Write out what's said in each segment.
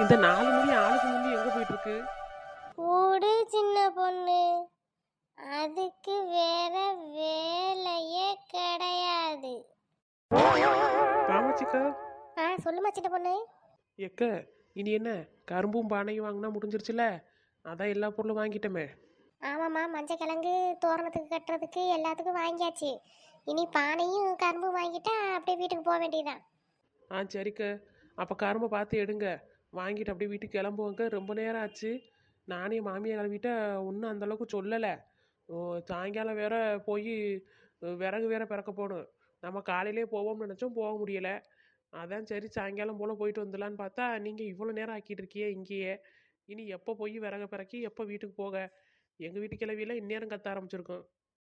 இந்த 4 மணி ஆளுக்கு முந்தி எங்க போயிட்டு இருக்கு? கூடு சின்ன பொண்ணு, அதுக்கு வேற வேலையே கிடையாது. காமாட்சிக்கா, சொல்லுமா சின்ன பொண்ணு. எக்க இனி என்ன கரும்பும் பானையும் வாங்கினா முடிஞ்சிருச்சுல? அதான் எல்லா பொருளும் வாங்கிட்டோமே. ஆமாம்மா, மஞ்சள் கிழங்கு தோரணத்துக்கு கட்டுறதுக்கு எல்லாத்துக்கும் வாங்கியாச்சு. இனி பானையும் கரும்பும் வாங்கிட்டா அப்படியே வீட்டுக்கு போக வேண்டியதுதான். சரிக்க. அப்போ கரும்பை பார்த்து எடுங்க. வாங்கிட்டு அப்படியே வீட்டுக்கு கிளம்புவாங்க. ரொம்ப நேரம் ஆச்சு. நானே மாமியார் கிளம்பிட்ட ஒன்றும் அந்தளவுக்கு சொல்லலை. ஓ, சாயங்காலம் வேற போய் விறகு வேற பிறக்க போகணும். நம்ம காலையிலே போவோம்னு நினச்சோம், போக முடியலை. அதான் சரி சாயங்காலம் போல் போயிட்டு வந்துடலான்னு பார்த்தா நீங்கள் இவ்வளோ நேரம் ஆக்கிட்டு இருக்கியே இங்கேயே. இனி எப்போ போய் விறகு பிறக்கி எப்போ வீட்டுக்கு போக? எங்கள் வீட்டு கிளவியெல்லாம் இந்நேரம் கத்த ஆரம்பிச்சிருக்கோம்.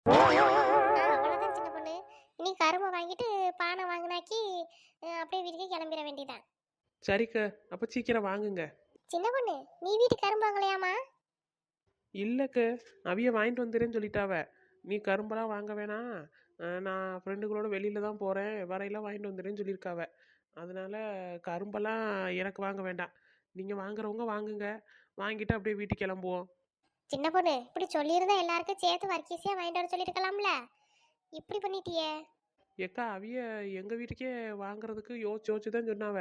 அவ்வளோதான் சின்ன பொண்ணு. இனி கரும்பை வாங்கிட்டு பானை வாங்கினாக்கி அப்படியே வீட்டுக்கு கிளம்பிட வேண்டியதான். சரிக்க, அப்போ சீக்கிரம் வாங்குங்க. சின்ன பொண்ணு, நீ வீட்டுக்கு கரும்பு வாங்கலையாமா? இல்லைக்க, அவிய வாங்கிட்டு வந்துடுறேன்னு சொல்லிட்டாவ. நீ கரும்பெல்லாம் வாங்க வேணாம். நான் ஃப்ரெண்டுகளோட வெளியில தான் போகிறேன், வரையெல்லாம் வாங்கிட்டு வந்துடுறேன்னு சொல்லியிருக்காவ. அதனால கரும்பெல்லாம் எனக்கு வாங்க வேண்டாம். நீங்கள் வாங்குறவங்க வாங்குங்க. வாங்கிட்டு அப்படியே வீட்டுக்கு கிளம்புவோம். சின்ன பொண்ணு, இப்படி சொல்லியிருந்தா எல்லாருக்கும் சேர்த்து வர்க்கீஸியா வாங்கிட்டு வர சொல்லியிருக்கலாம்ல. இப்படி பண்ணிட்டியே. ஏக்கா, அவிய எங்கள் வீட்டுக்கே வாங்குறதுக்கு யோசிச்சு யோசிச்சு தான் சொன்னாவ.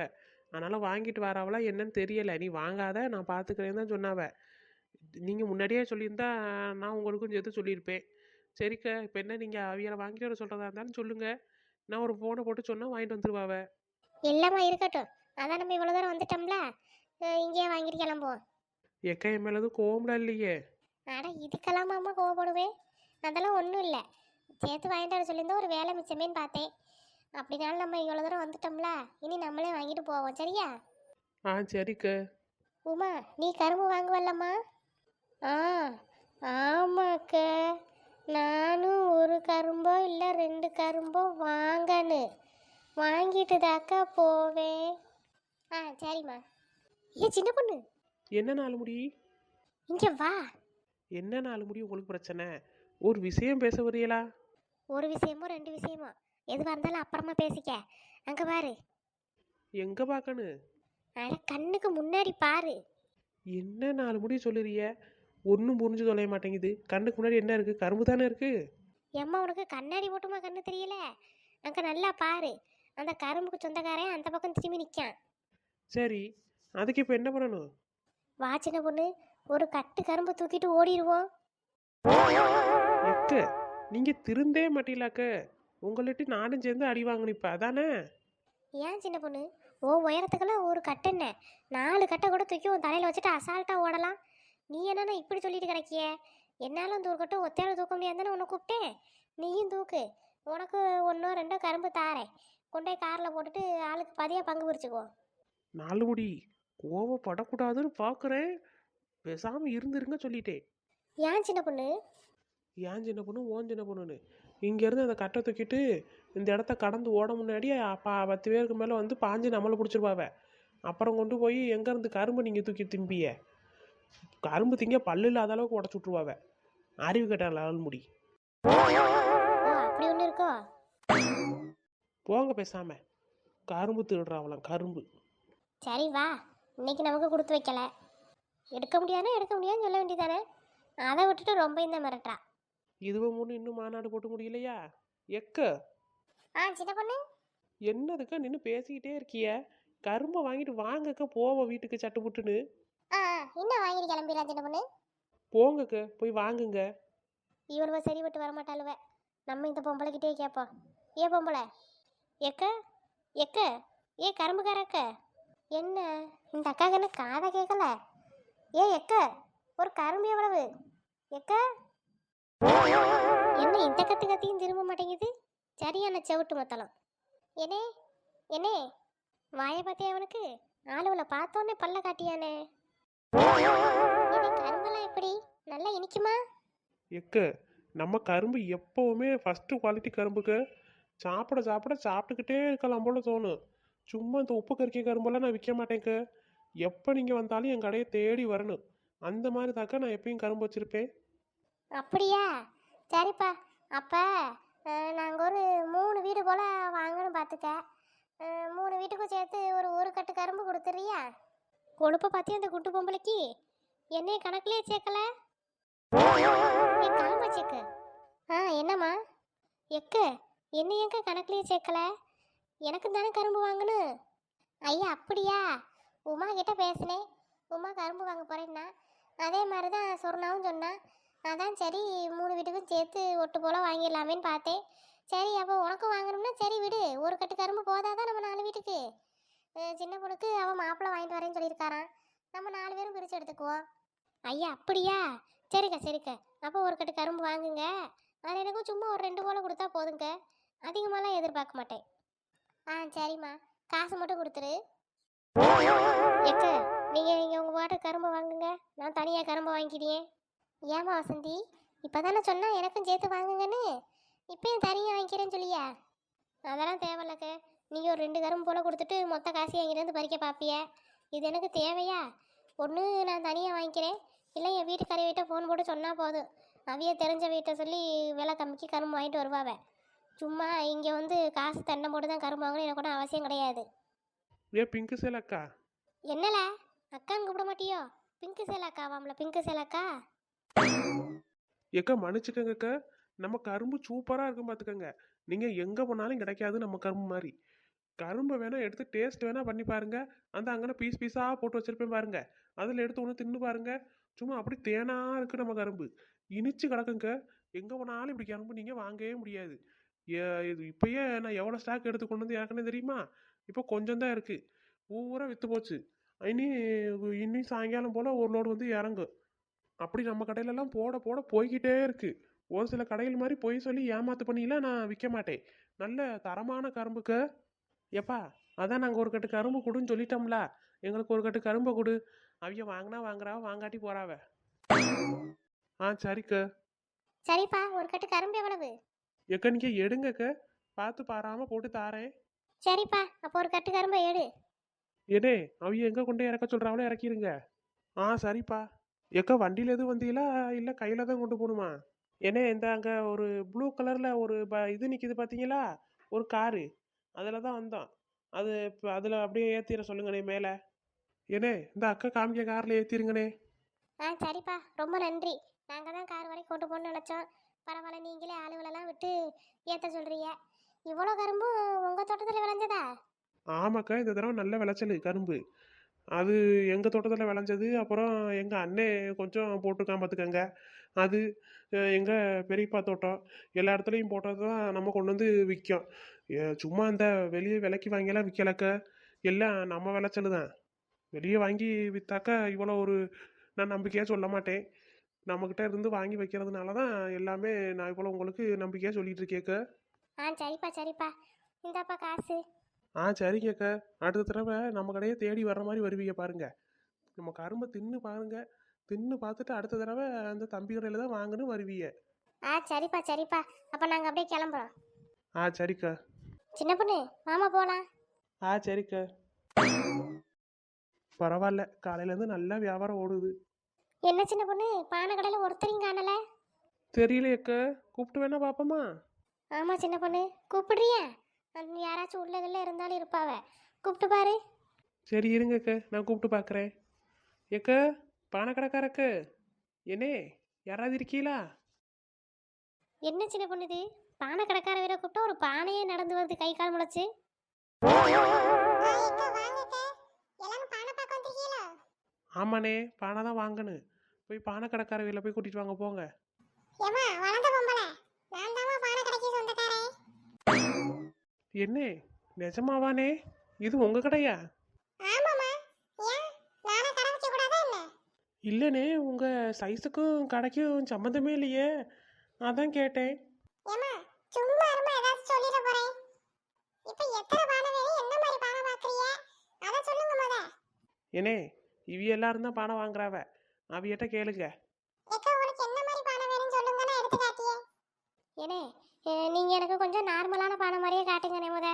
அதனால் வாங்கிட்டு வரவளா என்னன்னு தெரியலை. நீ வாங்காத, நான் பார்த்துக்கிறேன்னு தான் சொன்னாவ. நீங்கள் முன்னாடியே சொல்லியிருந்தா நான் உங்களுக்கும் சேர்த்து சொல்லியிருப்பேன். சரிக்கா, இப்போ என்ன நீங்கள் அவியலை வாங்கிட்டு வர சொல்கிறதா இருந்தாலும் சொல்லுங்கள். நான் ஒரு ஃபோனை போட்டு சொன்னால் வாங்கிட்டு வந்துடுவாவ. எல்லாமா இருக்கட்டும். அதான் நம்ம இவ்வளோ தூரம் வந்துட்டோம்ல, இங்கேயே வாங்கிட்டு கிளம்புவோம். ஏக்கா, என் மேலே எதுவும் கோவம்லாம் இல்லையே. அட, இதுக்கெல்லாம் அம்மா கோவப்படுவேன்? அதெல்லாம் ஒன்றும் இல்லை. சேர்த்து வாங்கிட்டு வர சொல்லியிருந்தா ஒரு வேலை மிச்சமேன்னு பார்த்தேன். அப்படினாலும் நம்ம இவ்வளோ தூரம் வந்துட்டோம்ல, இனி நம்மளே வாங்கிட்டு போவோம். சரியா? சரிக்கா. உமா, நீ கரும்பு வாங்குவல்லம்மா? ஆ, ஆமாக்க. நானும் ஒரு கரும்போ இல்லை 2 கரும்போ வாங்கணும். வாங்கிட்டு தாக்கா போவேன். சரிம்மா. சின்ன பொண்ணு, என்ன நாலு முடி? இங்க வா. என்ன நாலு முடி உங்களுக்கு பிரச்சனை? ஒரு விஷயம் பேச வரீங்களா? ஒரு விஷயமோ 2 விஷயமோ எதுவாக இருந்தாலும் அப்புறமா பேசிக்க. அங்க பாரு. எங்கே பார்க்கணும்? அட, கண்ணுக்கு முன்னாடி பாரு. என்ன நாலு முடி சொல்லுறிய? ஒன்றும் புரிஞ்சு தொலைய மாட்டேங்குது. கண்ணுக்கு முன்னாடி என்ன இருக்குது? கரும்பு தானே இருக்குது. எம்மா, உனக்கு கண்ணாடி போட்டுமா கண்ணு தெரியல? அங்க நல்லா பாரு. அந்த கரும்புக்கு சொந்தக்காரன் அந்த பக்கம் திரும்பி நிற்கான். சரி, அதுக்கு இப்போ என்ன பண்ணணும்? வா சின்ன பொண்ணு, ஒரு கட்டு கரும்பு தூக்கிட்டு ஓடிடுவோம். எக்க, நீங்கள் திருந்தே மாட்டீங்களாக்க? உங்கள்கிட்ட நானும் சேர்ந்து அடி வாங்கணும் இப்போ, அதானே? ஏன் சின்ன பொண்ணு, ஓ உயரத்துக்கெல்லாம் ஒரு கட்டு என்ன, 4 கட்டை கூட தூக்கி உன் தலையில் வச்சுட்டு அசால்ட்டாக ஓடலாம். நீ என்னன்னா இப்படி சொல்லிட்டு கிடைக்கிய? என்னாலும் தூக்கட்டும், ஒத்தையால் தூக்க முடியாதுன்னு உன்னை கூப்பிட்டேன். நீயும் தூக்கு. உனக்கு 1 2 கரும்பு தாரேன். கொண்டே காரில் போட்டுட்டு ஆளுக்கு பாதியாக பங்கு பிரிச்சுக்குவோம். நாலு முடி, கோவப்படக்கூடாதுன்னு பார்க்குறேன். பேசாமல் இருந்துருங்க சொல்லிட்டேன். ஏன் சின்ன பொண்ணு? ஏன் சின்ன பொண்ணு, ஓன் சின்ன பொண்ணுன்னு இங்கேருந்து அந்த கட்டை தூக்கிட்டு இந்த இடத்த கடந்து ஓட முன்னாடி 10 பேருக்கு மேலே வந்து பாஞ்சு நம்மளை பிடிச்சிருப்பாவ. அப்புறம் கொண்டு போய் எங்கேருந்து கரும்பு நீங்கள் தூக்கி திம்பிய? கரும்பு திங்க பல்லு இல்லாத அளவுக்கு உடச்சி விட்ருவாவ. அறிவு கட்டான் லால் முடி. ஓ, அப்படி ஒன்று இருக்கோ? போங்க பேசாம. கரும்பு திருடுறாவலாம் கரும்பு. சரி வா. இன்னைக்கு நமக்கு கொடுத்து வைக்கல. எடுக்க முடியாதுன்னா எடுக்க முடியாதுன்னு சொல்ல வேண்டியதானே. அதை விட்டுட்டு ரொம்ப இந்த மிரட்டா. இதுவும் ஒன்று இன்னும் மாநாடு போட்டு முடியலையா? எக்க, சின்ன பொண்ணு. என்னதுக்கா நின்று பேசிக்கிட்டே இருக்கிய? கரும்பை வாங்கிட்டு வாங்கக்க போவோம் வீட்டுக்கு சட்டுப்புட்டுன்னு. இன்னும் வாங்கிட்டு கிளம்பிடலாம் சின்ன பொண்ணு. போங்கக்க, போய் வாங்குங்க. இவளுவ சரி விட்டு வரமாட்டாளுவ. நம்ம இந்த பொம்பளைக்கிட்டே கேட்போம். ஏ பொம்பளை, எக்க எக்க, ஏ கரும்புக்காரக்க, என்ன இந்த அக்காக்கு என்ன காதை கேட்கல? ஏ எக்க, ஒரு கரும்பு எவ்வளவு? எக்க, என்ன இந்த கத்து கத்தியும் திரும்ப மாட்டேங்குது? சரியான செவிட்டு மத்தளம். என்னே என்னே, வாயை பார்த்தியா அவனுக்கு? ஆளுவலை பார்த்தோன்னே பல்ல காட்டியானே. கரும்பெல்லாம் எப்படி நல்லா இனிக்குமா? எக்க, நம்ம கரும்பு எப்போவுமே ஃபஸ்ட்டு குவாலிட்டி கரும்புக்கு. சாப்பிட சாப்பிட சாப்பிட்டுக்கிட்டே இருக்கலாம் போல தோணும். சும்மா இந்த உப்பு கறிக்க கரும்பெல்லாம் நான் விற்க மாட்டேங்க. எப்போ நீங்கள் வந்தாலும் என் கடையை தேடி வரணும். அந்த மாதிரி தாக்கா நான் எப்பயும் கரும்பு வச்சுருப்பேன். அப்படியா? சரிப்பா. அப்போ நாங்கள் ஒரு 3 வீடு போல் வாங்கணும் பார்த்துக்க. 3 வீட்டுக்கும் சேர்த்து ஒரு கட்டு கரும்பு கொடுத்துறியா? கொழுப்ப பார்த்தியா அந்த குட்டு பொம்பளைக்கு? என்னைய கணக்குலயே சேர்க்கல. காமாட்சிக்கு என்னம்மா எக்க என்ன ஏங்க கணக்குலயே சேர்க்கல? எனக்கு தானே கரும்பு வாங்கணும். ஐயா அப்படியா? உமா கிட்ட பேசினேன். உமா கரும்பு வாங்க போறேன்னா அதே மாதிரி தான் சொன்னாவும் சொன்னான். அதான் சரி 3 வீட்டுக்கும் சேர்த்து ஒட்டு போல வாங்கிடலாமேன்னு பார்த்தேன். சரி அப்போ உனக்கும் வாங்கணும்னா சரி விடு, ஒரு கட்டு கரும்பு போதாதான் நம்ம 4 வீட்டுக்கு. சின்ன பொண்ணுக்கு அவன் மாப்பிள்ளை வாங்கிட்டு வரேன்னு சொல்லியிருக்காரான். நம்ம 4 பேரும் பிரித்து எடுத்துக்குவோம். ஐயா அப்படியா? சரிக்கா சரிக்கா, அப்போ ஒரு கட்டு கரும்பு வாங்குங்க. அது எனக்கும் சும்மா ஒரு 2 போல கொடுத்தா போதுங்க, அதிகமாகலாம் எதிர்பார்க்க மாட்டேன். சரிம்மா, காசு மட்டும் கொடுத்துரு. எக்க நீங்கள் உங்கள் பாட்டு கரும்பு வாங்குங்க, நான் தனியாக கரும்பு வாங்கிக்கிட்டேன். ஏமா வசந்தி, இப்போ தானே சொன்னால் எனக்கும் சேர்த்து வாங்குங்கன்னு, இப்போயும் தனியாக வாங்கிக்கிறேன்னு சொல்லியா? அதெல்லாம் தேவையில்லக்க, நீங்கள் ஒரு 2 கரும்பு போல் கொடுத்துட்டு மொத்த காசு எங்கிருந்து பறிக்க பார்ப்பிய. இது எனக்கு தேவையா? ஒன்று நான் தனியாக வாங்கிக்கிறேன், இல்லை என் வீட்டுக்காரி வீட்டை ஃபோன் போட்டு சொன்னால் போதும், அவைய தெரிஞ்ச வீட்டை சொல்லி விலை கம்மிக்கு கரும்பு வாங்கிட்டு வருவாவ. சும்மா இங்கே வந்து காசு தண்டை போட்டு தான் கரும்பு வாங்கணும் எனக்கு கூட அவசியம் கிடையாது. பிங்கு சேலக்கா. என்னல அக்கான்னு கூப்பிட மாட்டியோ? Pink சேலாக்கா வாமல, pink சேலாக்கா. ஏக்கா மன்னிச்சுக்கங்கக்கா, நம்ம கரும்பு சூப்பராக இருக்கும் பார்த்துக்கங்க. நீங்கள் எங்கே போனாலும் கிடைக்காது நம்ம கரும்பு மாதிரி. கரும்பை வேணால் எடுத்து டேஸ்ட் வேணால் பண்ணி பாருங்க. அந்த அங்கே பீஸ் பீஸாக போட்டு வச்சிருப்பேன் பாருங்க, அதில் எடுத்து ஒன்று தின்னு பாருங்க. சும்மா அப்படி தேனாக இருக்குது நம்ம கரும்பு, இனிச்சு கிடக்குங்க. எங்கே போனாலும் இப்படி கரும்பு நீங்கள் வாங்கவே முடியாது. இது இப்போயே நான் எவ்வளோ ஸ்டாக் எடுத்து கொண்டு வந்து எனக்குன்னு தெரியுமா? இப்போ கொஞ்சம் தான் இருக்குது, பூரா விற்று போச்சு. இனி இனி சாயங்காலம் போல் ஒரு லோடு வந்து இறங்கும். அப்படி நம்ம கடையிலலாம் போட போட போய்கிட்டே இருக்கு. ஒரு சில கடைகள் மாதிரி பொய் சொல்லி ஏமாத்து பண்ணிலாம் நான் விற்க மாட்டேன். நல்ல தரமான கரும்புக்கு. எப்பா அதான் நாங்கள் ஒரு கட்டு கரும்பு கொடுன்னு சொல்லிட்டோம்ல, எங்களுக்கு ஒரு கட்டு கரும்பை கொடு. அவைய வாங்கினா வாங்குறாவ, வாங்காட்டி போறாவ. சரிக்கா. சரிப்பா, ஒரு கட்டு கரும்பு எவ்வளவு? எக்க நீங்க எடுங்கக்க, பார்த்து பாராம போட்டு தாரேன். சரிப்பா, அப்போ ஒரு கட்டு கரும்பை எடு. எடே அவைய எங்க கொண்டு இறக்க சொல்றாங்களோ இறக்கிருங்க. சரிப்பா. எக்க வண்டியில எதுவும் வந்தீங்களா இல்லை கையில தான் கொண்டு போகணுமா? ஏன்னா இந்த அங்கே ஒரு ப்ளூ கலரில் ஒரு இது நிற்கிது பார்த்தீங்களா, ஒரு காரு, அதில் தான் வந்தோம். அது இப்போ அதில் அப்படியே ஏற்றிட சொல்லுங்கண்ணே மேலே. ஏனே இந்த அக்கா காமிக்க காரில் ஏற்றிருங்கண்ணே. சரிப்பா, ரொம்ப நன்றி. நாங்கள் தான் கார் வரைக்கும் கொண்டு போகணும்னு நினச்சோம். பரவாயில்ல, நீங்களே ஆளுகளெல்லாம் விட்டு ஏற்ற சொல்கிறீங்க. இவ்வளோ கரும்பும் உங்கள் தோட்டத்தில் விளைஞ்சதா? ஆமாக்கா, இந்த தடவை நல்ல விளைச்சல் கரும்பு. அது எங்கள் தோட்டத்தில் விளைஞ்சது. அப்புறம் எங்கள் அண்ணே கொஞ்சம் போட்டிருக்கான் பார்த்துக்கங்க. அது எங்கள் பெரியப்பா தோட்டம், எல்லா இடத்துலையும் போட்டது தான் நம்ம கொண்டு வந்து விற்கும். சும்மா இந்த வெளியே விலைக்கு வாங்கியெல்லாம் விற்கலக்க, எல்லாம் நம்ம விளைச்சல் தான். வெளியே வாங்கி விற்றாக்கா இவ்வளோ ஒரு நான் நம்பிக்கையாக சொல்ல மாட்டேன். நம்மக்கிட்ட இருந்து வாங்கி வைக்கிறதுனால தான் எல்லாமே நான் இவ்வளோ உங்களுக்கு நம்பிக்கையாக சொல்லிட்டு இருக்கேக்க. சரிப்பா சரிப்பா, இந்தாப்பா காசு. சரிங்கக்கா, அடுத்த தடவை நம்ம கடையை தேடி வர்ற மாதிரி வருவீங்க பாருங்க. நம்ம கரும்பை தின்னு பாருங்க, தின்னு பார்த்துட்டு அடுத்த தடவை அந்த தம்பி கடையில் தான் வாங்கணும் வருவீங்க. சரிப்பா சரிப்பா, அப்போ நாங்கள் அப்படியே கிளம்புறோம். சரிக்கா. சின்ன பொண்ணு மாமா போகலாம். சரிக்கா. பரவாயில்ல, காலையிலேருந்து நல்லா வியாபாரம் ஓடுது. என்ன சின்ன பொண்ணு, பானை கடையில் ஒருத்தரையும் காணல? தெரியலையக்கா, கூப்பிட்டு வேணா பார்ப்போமா? ஆமாம் சின்ன பொண்ணு, கூப்பிடுறியா? யாராச்சும் உள்ளதில் இருந்தாலும் இருப்பாவ, கூப்பிட்டு பாரு. சரி இருங்கக்கா, நான் கூப்பிட்டு பார்க்குறேன். ஏக்கா பானை கடைக்காரக்கு, என்னே யாராவது இருக்கீங்களா? என்ன சின்ன பொண்ணு இது, பானை கடைக்கார வீர கூப்பிட்டா ஒரு பானையே நடந்து வருது கை கால் முளைச்சு. ஆமாண்ணே, பானை தான் வாங்கணும். போய் பானை கடைக்கார வீட்டில் போய் கூட்டிட்டு வாங்க போங்க. என்ன நிஜமாவானே, இது உங்க கடையா? இல்லைண்ணே, உங்க சைஸுக்கும் கடைக்கும் சம்மந்தமே இல்லையே, அதான் கேட்டேன். ஏனே இவி எல்லாரும் தான் பானை வாங்குறாவ, அவியிட்ட கேளுங்க. ஏனே நீங்க எனக்கு கொஞ்சம் நார்மலான பானை மாதிரியே காட்டுங்கண்ணே முத.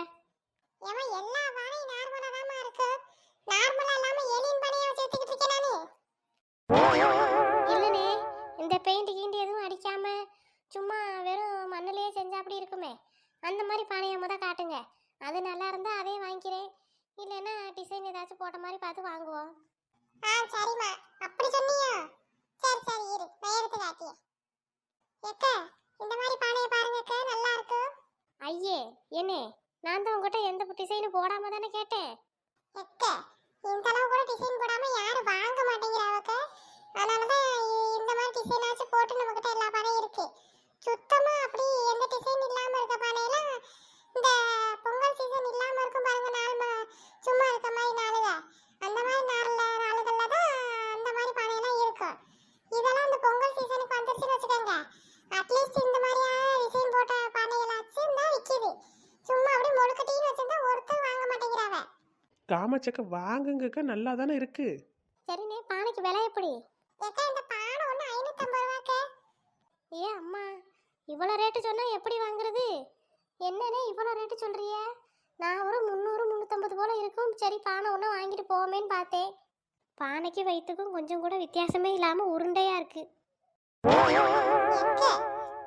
இல்லனே, இந்த பெயிண்ட் கீண்டி எதுவும் அடிக்காம சும்மா வெறும் மண்ணிலேயே செஞ்சா அப்படி இருக்குமே, அந்த மாதிரி பானையை முத காட்டுங்க. அது நல்லா இருந்தா அதே வாங்கிக்கிறேன், இல்லைன்னா டிசைன் ஏதாச்சும் போட்ட மாதிரி பார்த்து வாங்குவோம். சரிம்மா, அப்படி சொன்னியா? சரி சரி இரு, நான் எடுத்து காட்டியேன். எக்கா, இந்த மாதிரி பானையை பாருங்க அக்கா, நல்லா இருக்கு. ஐயே என்னே, நான் தான் உங்ககிட்ட எந்த டிசைனும் போடாம தானே கேட்டேன். எக்கா, இந்த அளவு கூட டிசைன் போடாம யாரும் வாங்க மாட்டேங்கிறாவக்க. அதனாலதான் இந்த மாதிரி டிசைன் ஆச்சு போட்டு நம்ம கிட்ட எல்லா பானையும் இருக்கு. சுத்தமா அப்படி எந்த டிசைன் இல்லாம இருக்க பானையெல்லாம் இந்த பொங்கல் சீசன் இல்லாம இருக்கும் பாருங்க, சும்மா இருக்க மாதிரி நாளுக, அந்த மாதிரி நாளுகள்ல தான் அந்த மாதிரி பானையெல்லாம் இருக்கும். இதெல்லாம் இந்த பொங்கல் சீசனுக்கு வந்துருச்சுன்னு வச்சுக்கோங்க, அட்லீஸ்ட் இந்த மாதிரியான டிசைன் போட்ட பானைகளாச்சும் தான் விற்கிது. சும்மா அப்படி மொழுக்கட்டின்னு வச்சிருந்தா ஒருத்தர் வாங்க மாட்டேங்கிறாவ. காமாட்சக்கா வாங்குங்கக்கா, நல்லா தானே இருக்கு. சரிண்ணே, பானைக்கு விலை எப்படி? ஏக்கா, இந்த பானை ஒன்று 550 ரூபாய்க்கு. ஏ அம்மா, இவ்வளோ ரேட்டு சொன்னா எப்படி வாங்குறது? என்னண்ணே இவ்வளோ ரேட்டு சொல்றிய? நான் ஒரு 300 350 போல இருக்கும். சரி பானை ஒன்று வாங்கிட்டு போவோமேன்னு பார்த்தேன். பானைக்கு வயிற்றுக்கும் கொஞ்சம் கூட வித்தியாசமே இல்லாமல் உருண்டையாக இருக்கு. எங்க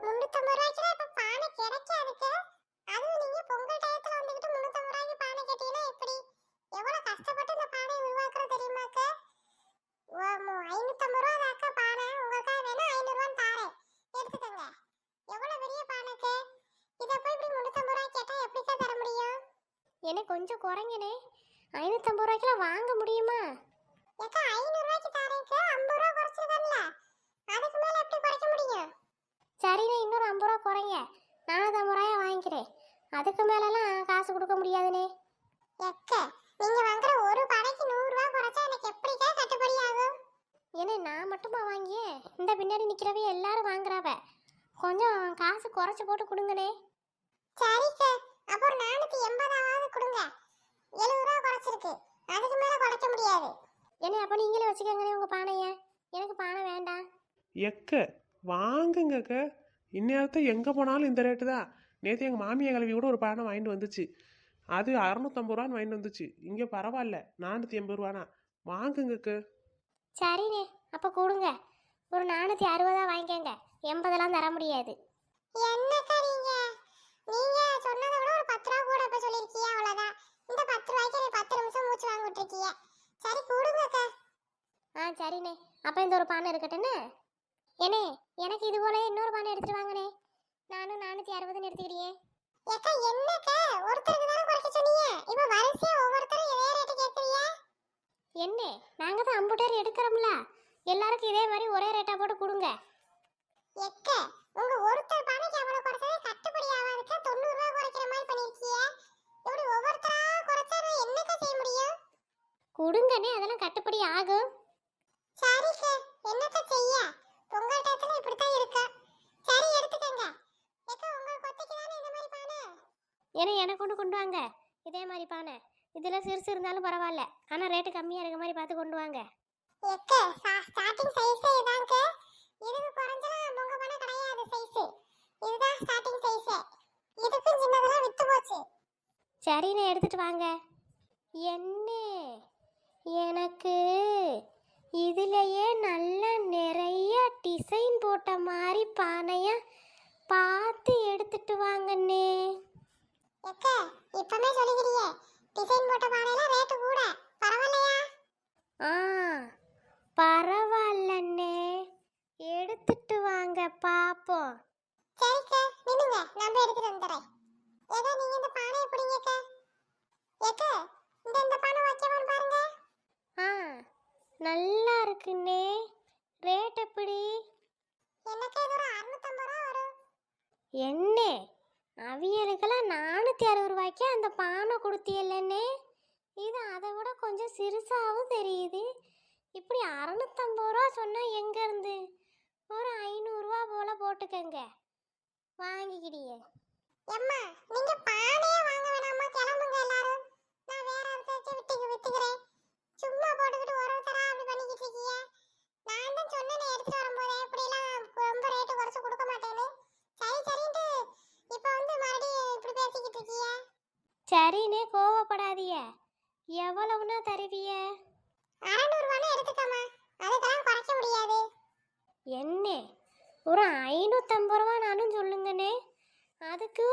350 ரூபாய்க்கு இப்ப பானை கிடைக்காதுக்கு. அதுவும் நீங்க பொங்கல் டயத்துல வந்துகிட்டு 350 ரூபாய்க்கு பானை கேட்டீங்கன்னா எப்படி? எவ்வளவு கஷ்டப்பட்டு இந்த பானை உருவாக்குற தெரியுமாக்க? 550 ரூபா தாக்க பானை. உங்களுக்காக வேணா 500 ரூபான்னு தாரேன், எடுத்துக்கங்க. எவ்வளவு பெரிய பானைக்கு இதை போய் இப்படி 350 ரூபாய்க்கு கேட்டா எப்படிக்கா தர முடியும்? எனக்கு கொஞ்சம் குறைங்கண்ணே, 550 ரூபாய்க்குலாம் வாங்க முடியுமா? ஏக்கா, 500 ரூபாய்க்கு தாரேக்கு 50 ரூபா குறைச்சிருக்கேன்ல, அதுக்கு மேல எப்படி குறைக்க முடியும்? சரிண்ணே, இன்னொரு 50 ரூபா குறைங்க, 450 ரூபாயா வாங்கிக்கிறேன். அதுக்கு மேலெல்லாம் காசு கொடுக்க முடியாதுண்ணே. எக்க, நீங்க வாங்குற ஒரு பானைக்கு 100 ரூபாய் குறைச்சா எனக்கு எப்படிக்கா கட்டுப்படி ஆகும்? ஏன்னா நான் மட்டுமா வாங்கியேன், இந்த பின்னாடி நிற்கிறவே எல்லாரும் வாங்குறாவ. கொஞ்சம் காசு குறைச்சி போட்டு கொடுங்கண்ணே. சரிக்கா, அப்போ ஒரு 480 கொடுங்க. 70 ரூபா குறைச்சிருக்கு, அதுக்கு மேல குறைக்க முடியாது. ஏன்னா அப்போ நீங்களே வச்சுக்கோங்கண்ணே உங்கள் பானையை, எனக்கு பானை வேண்டாம். எக்க வாங்குங்கக்க, இந்நேரத்தை எங்கே போனாலும் இந்த ரேட்டு தான். நேற்று எங்கள் மாமியை கழுவி கூட ஒரு பானை வாங்கிட்டு வந்துச்சு, அது 650 ரூபான்னு வாங்கிட்டு வந்துச்சு. இங்கே பரவாயில்ல 480 ரூபானா. வாங்குங்கக்க. சரிண்ணே, அப்போ கொடுங்க, ஒரு 460 வாங்கிக்கோங்க, 80லாம் தர முடியாது. என்னக்கா நீங்க நீங்க சொன்னதை விட ஒரு 10 ரூபா கூட இப்ப சொல்லிருக்கீங்க, அவ்வளவுதான். இந்த 10 ரூபாய்க்கு நீ 10 நிமிஷம் மூச்சு வாங்க விட்டுருக்கீங்க. சரி கொடுங்கக்கா. சரிண்ணே, அப்போ இந்த ஒரு பானை இருக்கட்டுண்ணே. ஏனே, எனக்கு இது போல இன்னொரு பானை எடுத்துட்டு வாங்கண்ணே, நானும் 460ன்னு எடுத்துக்கிறியே. ஏக்கா, என்னக்கா ஒருத்தருக்கு தானே குறைக்க சொன்னீங்க, இப்ப வரிசையா ஒவ்வொருத்தரும் இதே ரேட்டு கேக்குறீங்க? என்ன, நாங்கள் தான் அம்புட்டேர் எடுக்கிறோம்ல, எல்லாருக்கும் இதே மாதிரி ஒரே ரேட்டாக போட்டு கொடுங்க. எக்க, உங்க ஒருத்தர் பானைக்கு அவ்வளவு குறைச்சதே கட்டுப்படி ஆகாதுக்கா. 90 ரூபாய் குறைக்கிற மாதிரி பண்ணிருக்கீங்க. இப்படி ஒவ்வொருத்தரா குறைச்சா நான் என்னக்கா செய்ய முடியும்? கொடுங்கண்ணே, அதெல்லாம் கட்டுப்படி ஆகும். சரிக்கா, என்னக்கா செய்ய, பொங்கல் டயத்துல இப்படித்தான் இருக்கா. சரி எடுத்துக்கங்க. ஏக்கா, உங்க கொத்தைக்கு தானே இந்த மாதிரி பானை? ஏன்னா எனக்கு கொண்டு வாங்க இதே மாதிரி பானை. இதில் சிறுசு இருந்தாலும் பரவாயில்ல, ஆனால் ரேட்டு கம்மியாக இருக்க மாதிரி பார்த்து கொண்டு வாங்க. எக்க, ஸ்டார்டிங் சைஸ் இதாங்க. இதுக்கு குறைஞ்சலாம் பொங்க பானை கிடையாது சைஸ். இதுதான் ஸ்டார்டிங் சைஸ். இதுக்கும் சின்னதெல்லாம் வித்து போச்சு. சரிண்ணே, எடுத்துட்டு வாங்க. என்ன, எனக்கு இதுலயே நல்ல நிறைய டிசைன் போட்ட மாதிரி பானைய பார்த்து எடுத்துட்டு வாங்கண்ணே. எக்க, இப்பமே சொல்லிக்கிறியே, டிசைன் போட்ட பானைலாம் ரேட்டு கூட, பரவாயில்லையா? பரவாயில்லண்ணே, எடுத்துட்டு வாங்க பாப்போம். சரிக்கா, நில்லுங்க, நான் போய் எடுத்துட்டு வந்துடுறேன். ஏதோ நீங்க இந்த பானை எப்படிங்கக்கா? ஏக்க, இந்த பானை வைக்கவான்னு பாருங்க. நல்லா இருக்குண்ணே, ரேட் எப்படி? எனக்கு இது ஒரு 650 ரூபா வரும். என்ன, அவியலுக்கெல்லாம் 460 ரூபாய்க்கு அந்த பானை கொடுத்தியல்லண்ணே, இது அதை விட கொஞ்சம் சிறுசாகவும் தெரியுது. இப்படி 650 ரூபா சொன்னால் எங்கேருந்து? ஒரு 500 ரூபா போல் போட்டுக்கங்க, வாங்கிக்கிடியே. எம்மா, நீங்க பானையே வாங்க வேணாமா, கிளம்புங்க எல்லாரும். நான் வேற ஒருத்தருக்கு வித்துக்கிறேன். சும்மா போட்டுக்கிட்டு ஒருத்தரா அப்படி பண்ணிக்கிட்டு இருக்கீங்க. நான் தான் சொன்னேனே எடுத்துட்டு வரும்போதே இப்படிலாம் ரொம்ப ரேட்டு குறைச்சு கொடுக்க மாட்டேன்னு. சரி சரின்ட்டு இப்போ வந்து மறுபடியும் இப்படி பேசிக்கிட்டு இருக்கீங்க. சரிண்ணே, கோவப்படாதீய, எவ்வளவுனா தருவிய? 600 ரூபான்னு எடுத்துக்கம்மா, அதுக்கெல்லாம் குறைக்க முடியாது. என்ன, ஒரு 550 ரூபா நானும் சொல்லுங்கண்ணே, அதுக்கு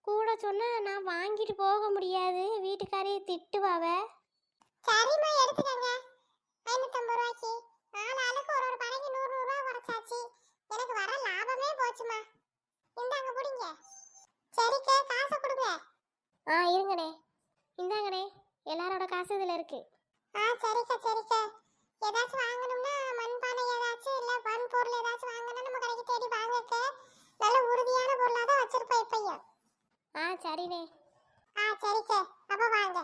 கூட சொன்னால் நான் வாங்கிட்டு போக முடியாது, வீட்டுக்காரையே திட்டுவாவ. சரிம்மா எடுத்துக்கங்க, 550 வாங்கிங்க. சரிக்கா, காசை கொடுங்க. இருங்கண்ணே. இந்தாங்கண்ணே, எல்லாரோட காசு இதில் இருக்கு. சரிக்கா சரிக்கா. ஏதாச்சும் வாங்கணும்னா மண்பானை ஏதாச்சும் இல்ல மண் பொருள் ஏதாச்சும் வாங்கணும்னா நம்ம கடைக்கு தேடி வாங்கக்க. நல்ல உறுதியான பொருளா தான் வச்சிருப்போம் இப்பயும். சரிண்ணே. சரிக்கா, அப்ப வாங்க.